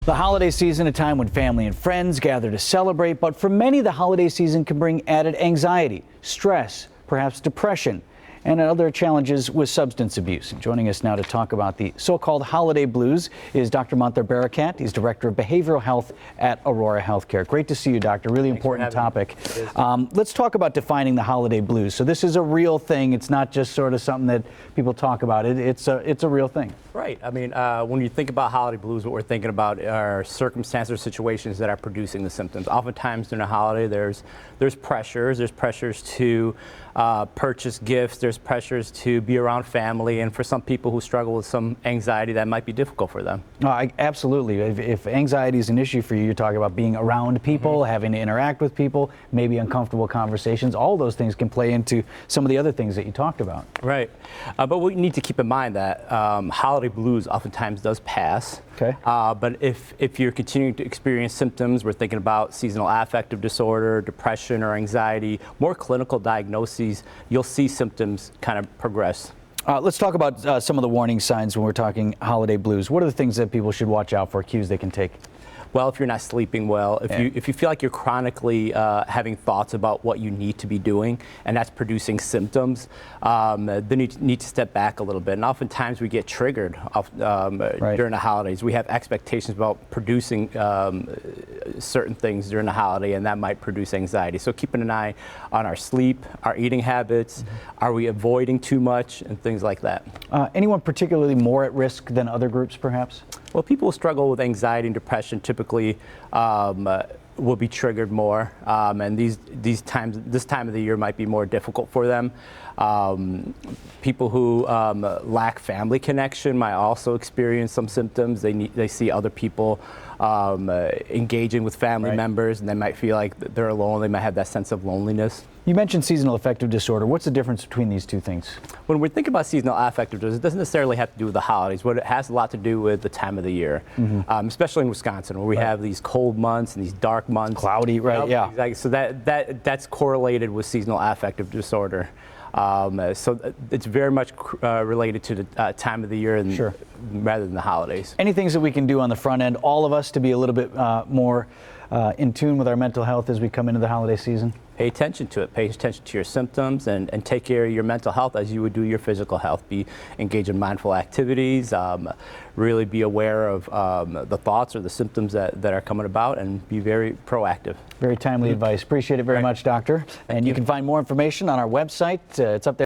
The holiday season, a time when family and friends gather to celebrate, but for many, the holiday season can bring added anxiety, stress, perhaps depression, and other challenges with substance abuse. Joining us now to talk about the so-called holiday blues is Dr. Manther Barakat. He's Director of Behavioral Health at Aurora Healthcare. Great to see you, Doctor. Really important topic. Let's talk about defining the holiday blues. So this is a real thing. It's not just sort of something that people talk about. It's a real thing. Right. I mean, when you think about holiday blues, what we're thinking about are circumstances or situations that are producing the symptoms. Oftentimes during a holiday, there's pressures. There's pressures to purchase gifts. There's pressures to be around family. And for some people who struggle with some anxiety, that might be difficult for them. No, absolutely. If anxiety is an issue for you, you're talking about being around people, having to interact with people, maybe uncomfortable conversations. All those things can play into some of the other things that you talked about. Right. But we need to keep in mind that holiday blues oftentimes does pass. Okay. But if you're continuing to experience symptoms, we're thinking about seasonal affective disorder, depression, or anxiety, more clinical diagnoses, you'll see symptoms kind of progress. Let's talk about some of the warning signs when we're talking holiday blues. What are the things that people should watch out for, cues they can take? Well, if you're not sleeping well, if you feel like you're chronically having thoughts about what you need to be doing, and that's producing symptoms, then you need to step back a little bit. And oftentimes we get triggered during the holidays. We have expectations about producing certain things during the holiday, and that might produce anxiety. So keeping an eye on our sleep, our eating habits, are we avoiding too much, and things like that. Anyone particularly more at risk than other groups, perhaps? Well, people who struggle with anxiety and depression typically will be triggered more, and this time of the year might be more difficult for them. People who lack family connection might also experience some symptoms. They see other people engaging with family members, and they might feel like they're alone. They might have that sense of loneliness. You mentioned seasonal affective disorder. What's the difference between these two things? When we think about seasonal affective disorder, it doesn't necessarily have to do with the holidays, but it has a lot to do with the time of the year, especially in Wisconsin, where we have these cold months and these dark months. Cloudy, right? Yeah. Exactly. So that's correlated with seasonal affective disorder. So it's very much related to the time of the year and rather than the holidays. Any things that we can do on the front end, all of us, to be a little bit more in tune with our mental health as we come into the holiday season? Pay attention to it. Pay attention to your symptoms and take care of your mental health as you would do your physical health. Be engaged in mindful activities. Really be aware of the thoughts or the symptoms that are coming about, and be very proactive. Very timely advice. Appreciate it very much, Doctor. And you can find more information on our website. It's up there.